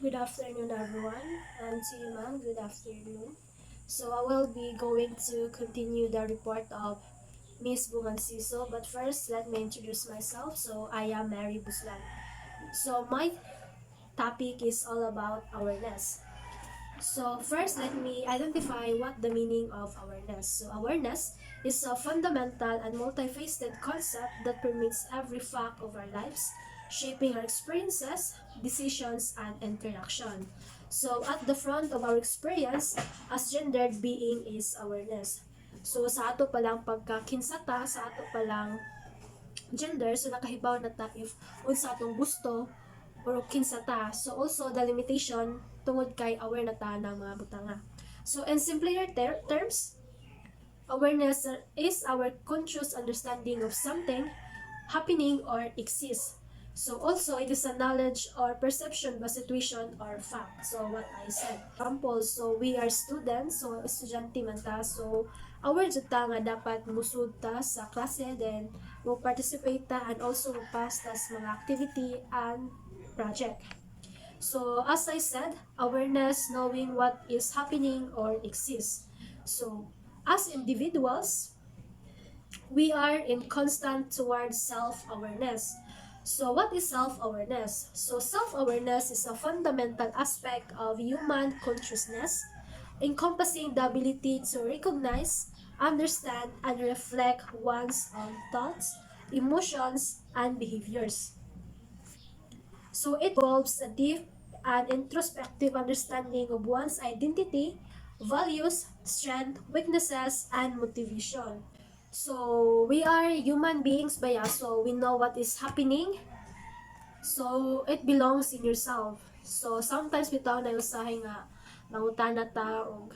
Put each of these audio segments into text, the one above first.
Good afternoon, everyone, and to you, ma'am, good afternoon. So I will be going to continue the report of Miss Bumanciso, but first, let me introduce myself. So I am Mary Buslan. So my topic is all about awareness. So first, let me identify what the meaning of awareness. So awareness is a fundamental and multifaceted concept that permeates every fact of our lives, shaping our experiences, decisions, and interaction. So at the front of our experience as gendered being is awareness. So sa ato palang pagkakinsata, sa ato palang gender, so nakahibaw na ta if unsa atong gusto or kinsa ta. So also the limitation tungod kay aware na ta ng mga butanga. So in simpler terms, awareness is our conscious understanding of something happening or exists. So also it is a knowledge or perception ba situation or fact. So what I said. Example, so we are students, so estudyante man ta. So aware jud ta nga dapat musud ta sa klase, then mo participate ta and also mo pass ta sa mga activity and project. So as I said, awareness, knowing what is happening or exists. So as individuals, we are in constant towards self-awareness. So what is self-awareness? So self-awareness is a fundamental aspect of human consciousness, encompassing the ability to recognize, understand, and reflect one's own thoughts, emotions, and behaviors. So it involves a deep and introspective understanding of one's identity, values, strength, weaknesses, and motivation. So we are human beings ba so we know what is happening. So it belongs in yourself. So sometimes bitaw na usahay nga mangutana ta og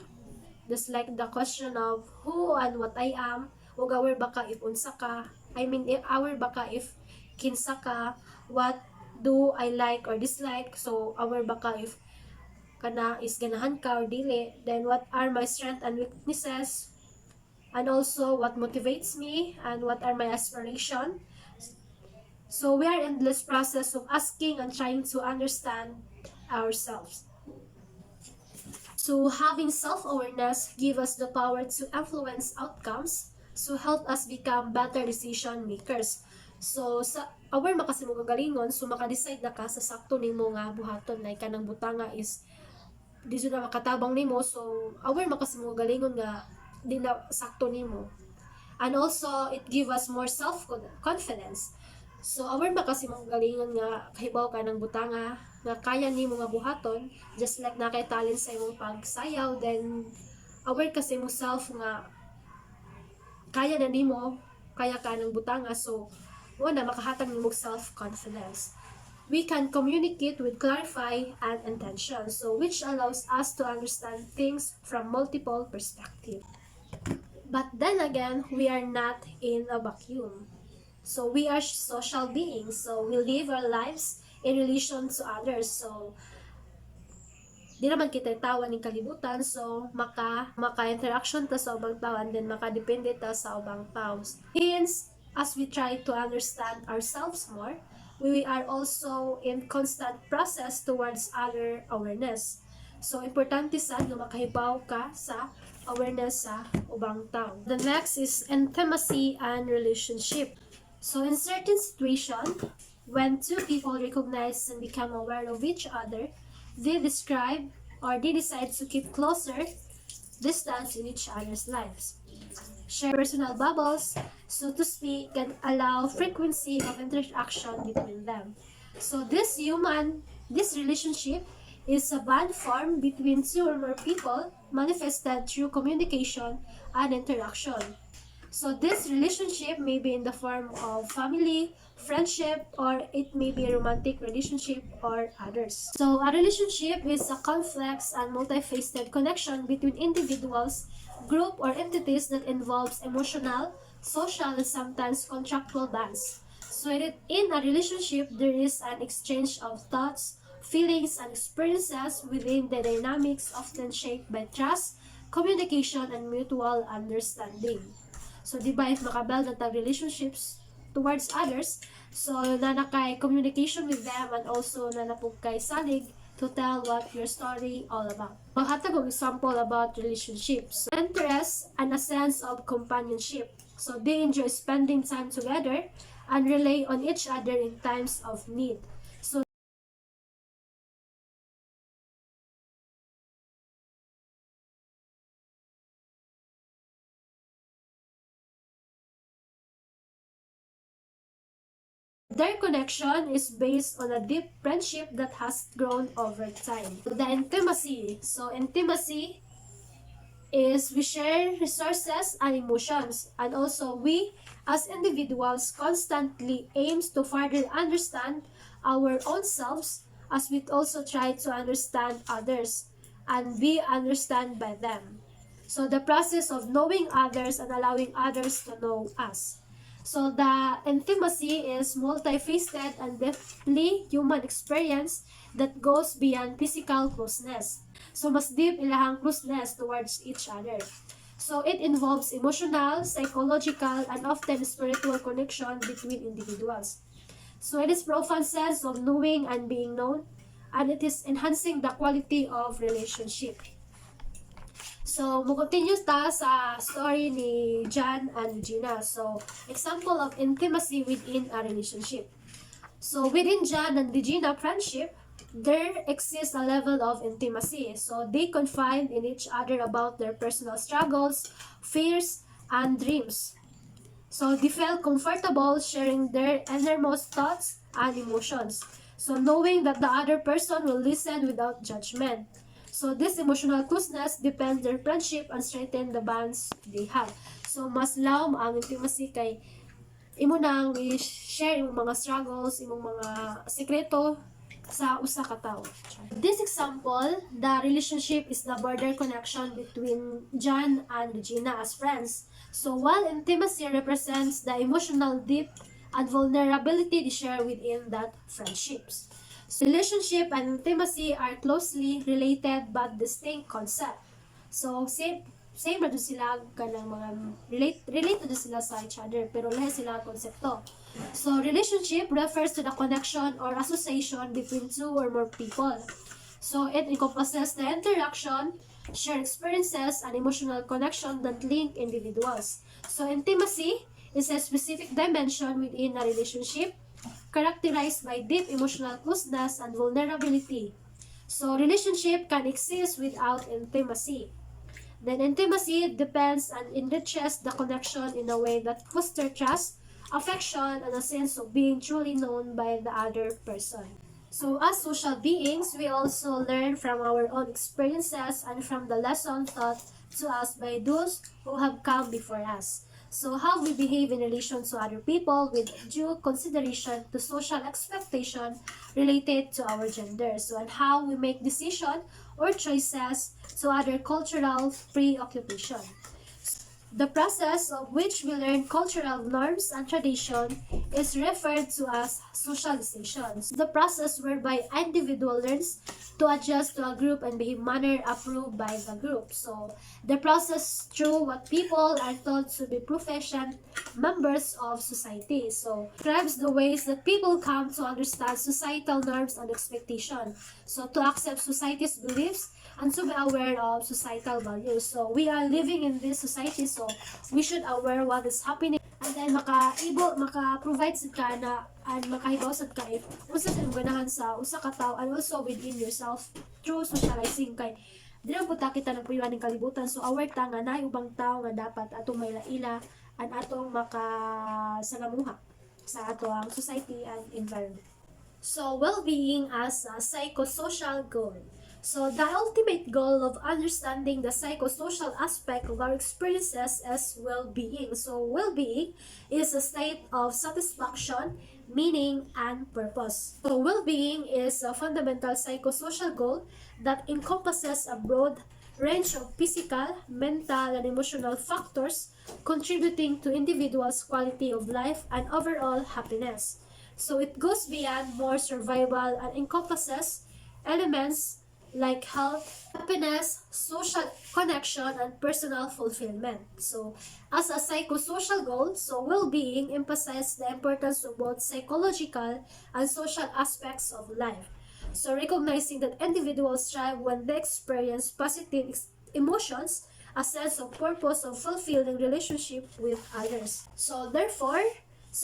just like the question of who and what I am, ug aware ba ka if unsa ka, aware ba ka if kinsa ka, what do I like or dislike, so aware ba ka if kana is ganahan ka or dili, then what are my strengths and weaknesses, and also what motivates me and what are my aspirations. So we are in this process of asking and trying to understand ourselves. So having self-awareness give us the power to influence outcomes, so help us become better decision makers. So sa aware makasi mo kagalingon, so maka-decide na ka sa sakto nimo nga buhaton, like kanang butanga is di jud na makatabang nimo, so aware makasi mo kagalingon nga di na sakto nimo. And also it give us more self confidence. So aware ba kasi mong galingon nga kahibaw ka ng butanga nga kaya nimo nga buhaton, just like na kay talent sa imong pagsayaw, then aware kasi mo self nga kaya na nimo, kaya ka ng butanga, so wala makahatag nimo self confidence. We can communicate with clarify and intention, so which allows us to understand things from multiple perspectives. But then again, we are not in a vacuum. So we are social beings. So we live our lives in relation to others. So di naman kita tawa ng kalibutan. So maka-interaction ta sa ubang tao, and then makadepende ta sa ubang tao. Hence, as we try to understand ourselves more, we are also in constant process towards other awareness. So importante sad nga makahibaw ka sa awareness sa ubang tao. The next is intimacy and relationship. So in certain situation, when two people recognize and become aware of each other, they describe or they decide to keep closer distance in each other's lives. Share personal bubbles, so to speak, and allow frequency of interaction between them. So this relationship is a bond formed between two or more people manifested through communication and interaction. So this relationship may be in the form of family, friendship, or it may be a romantic relationship or others. So a relationship is a complex and multifaceted connection between individuals, group, or entities that involves emotional, social, and sometimes contractual bonds. So in a relationship, there is an exchange of thoughts, feelings, and experiences within the dynamics often shaped by trust, communication, and mutual understanding. So, di ba, if makabuild na tag relationships towards others, so na nakay communication with them and also na napog kay salig to tell what your story all about. I'll have to go example about relationships. Interest and a sense of companionship. So they enjoy spending time together and rely on each other in times of need. So their connection is based on a deep friendship that has grown over time. The intimacy. So intimacy is we share resources and emotions, and also we as individuals constantly aims to further understand our own selves as we also try to understand others and be understood by them. So the process of knowing others and allowing others to know us. So the intimacy is multifaceted and deeply human experience that goes beyond physical closeness. So mas deep ilahang closeness towards each other. So it involves emotional, psychological, and often spiritual connection between individuals. So it is profound sense of knowing and being known, and it is enhancing the quality of relationship. So, continue ta sa story ni John and Regina. So, example of intimacy within a relationship. So, within John and Regina friendship, there exists a level of intimacy. So, they confide in each other about their personal struggles, fears, and dreams. So, they felt comfortable sharing their innermost thoughts and emotions. So, knowing that the other person will listen without judgment. So, this emotional closeness depends their friendship and strengthen the bonds they have. So, mas lawm ang intimacy kay imo nang i-share imong mga struggles, imong mga sekreto sa usa ka tawo. This example, the relationship is the border connection between John and Regina as friends. So while intimacy represents the emotional depth and vulnerability they share within that friendships. So relationship and intimacy are closely related but distinct concepts. So same na sila kanang mga related sila sa each other pero lahi sila konsepto. So relationship refers to the connection or association between two or more people. So it encompasses the interaction, shared experiences, and emotional connection that link individuals. So intimacy is a specific dimension within a relationship characterized by deep emotional closeness and vulnerability. So relationship can exist without intimacy. Then intimacy depends and enriches the connection in a way that fosters trust, affection, and a sense of being truly known by the other person. So as social beings, we also learn from our own experiences and from the lesson taught to us by those who have come before us. So how we behave in relation to other people with due consideration to social expectation related to our gender. So and how we make decisions or choices to other cultural preoccupation. The process of which we learn cultural norms and tradition is referred to as socialization. The process whereby individual learns to adjust to a group and behave manner approved by the group. So the process through what people are told to be proficient members of society. So describes the ways that people come to understand societal norms and expectations. So to accept society's beliefs and to be aware of societal values. So we are living in this society, so we should aware what is happening and then maka-provide sa ka na and makahibaw sa ka if usa sa ganahan sa usa ka tawo and also within yourself through socializing kay di lang puta kita nagpuyuan ng kalibutan, so aware ta nga naay ubang tawo nga dapat atong mailaila and atong makasalamuha sa atong society and environment. So well-being as a psychosocial goal. So the ultimate goal of understanding the psychosocial aspect of our experiences is well-being. So well-being is a state of satisfaction, meaning, and purpose. So well-being is a fundamental psychosocial goal that encompasses a broad range of physical, mental, and emotional factors contributing to individuals' quality of life and overall happiness. So it goes beyond more survival and encompasses elements like health, happiness, social connection, and personal fulfillment. So, as a psychosocial goal, so well-being emphasizes the importance of both psychological and social aspects of life. So recognizing that individuals thrive when they experience positive emotions, a sense of purpose of fulfilling relationship with others. So therefore,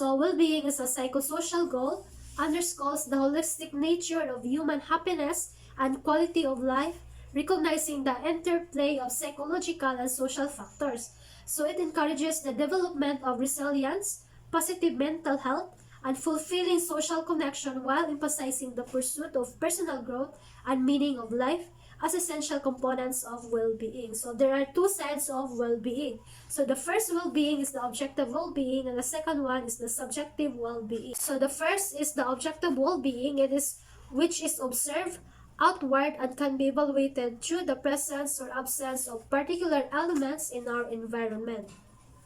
well-being is a psychosocial goal, underscores the holistic nature of human happiness and quality of life, recognizing the interplay of psychological and social factors. So it encourages the development of resilience, positive mental health, and fulfilling social connection while emphasizing the pursuit of personal growth and meaning of life as essential components of well-being. So there are two sides of well-being. So the first well-being is the objective well-being and the second one is the subjective well-being. So the first is the objective well-being. It is which is observed outward and can be evaluated through the presence or absence of particular elements in our environment.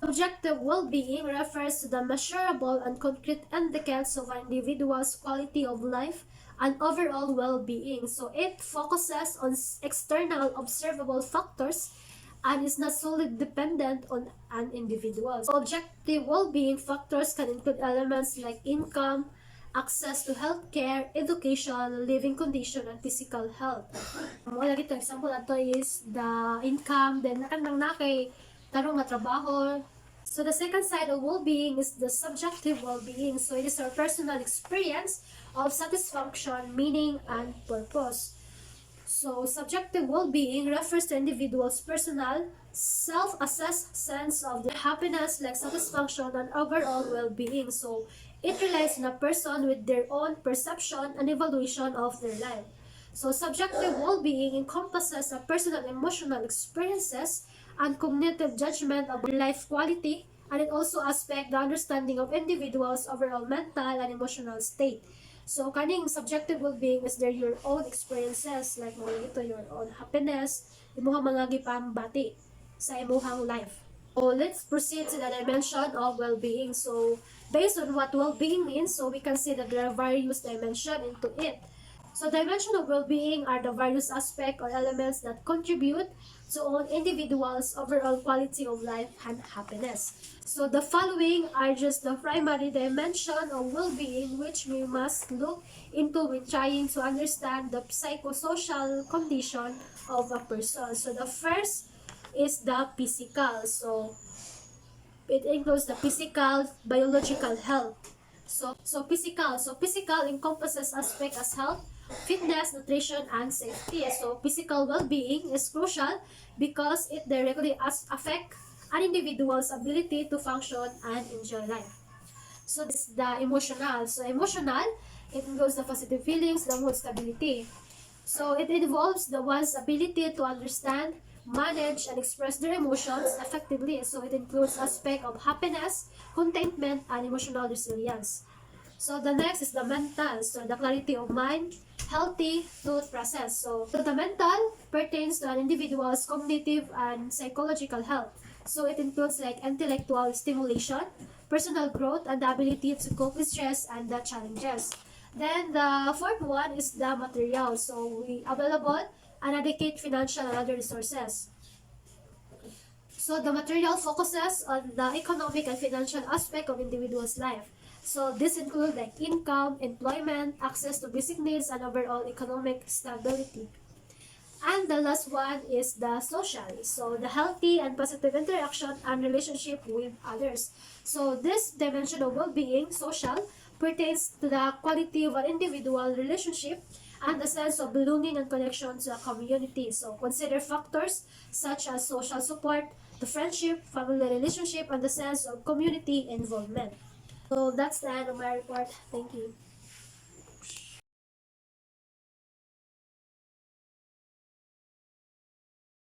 Objective well-being refers to the measurable and concrete indicators of an individual's quality of life and overall well-being. So it focuses on external observable factors and is not solely dependent on an individual. So objective well-being factors can include elements like income, access to healthcare, education, living condition, and physical health. Wala gito example ato is the income, then nakandang na kay tarong nga trabaho. So the second side of well-being is the subjective well-being. So it is our personal experience of satisfaction, meaning, and purpose. So subjective well-being refers to individuals' personal, self-assessed sense of their happiness, like satisfaction, and overall well-being. So it relies on a person with their own perception and evaluation of their life. So subjective well-being encompasses a personal emotional experiences and cognitive judgment of life quality, and it also aspect the understanding of individuals' overall mental and emotional state. So kaning subjective well-being is there your own experiences, like mo ito your own happiness, imuhang mga gipambati sa imuhang life. So let's proceed to the dimension of well-being. So based on what well-being means, so we can see that there are various dimensions into it. So dimension of well-being are the various aspects or elements that contribute to an individual's overall quality of life and happiness. So the following are just the primary dimension of well-being which we must look into when trying to understand the psychosocial condition of a person. So the first is the physical. So it includes the physical, biological health. So physical encompasses aspects as health, fitness, nutrition, and safety. So physical well-being is crucial because it directly affects an individual's ability to function and enjoy life. So this is the emotional. So emotional, it includes the positive feelings, the mood stability. So it involves the one's ability to understand, manage, and express their emotions effectively. So it includes aspect of happiness, contentment, and emotional resilience. So the next is the mental. So the clarity of mind, healthy thought process. So the mental pertains to an individual's cognitive and psychological health. So it includes like intellectual stimulation, personal growth, and the ability to cope with stress and the challenges. Then the fourth one is the material. So we available and adequate financial and other resources. So the material focuses on the economic and financial aspect of individual's life. So this includes like income, employment, access to basic needs, and overall economic stability. And the last one is the social. So the healthy and positive interaction and relationship with others. So this dimension of well-being, social, pertains to the quality of an individual relationship and the sense of belonging and connection to a community. So consider factors such as social support, the friendship, family relationship, and the sense of community involvement. So that's the end of my report. Thank you.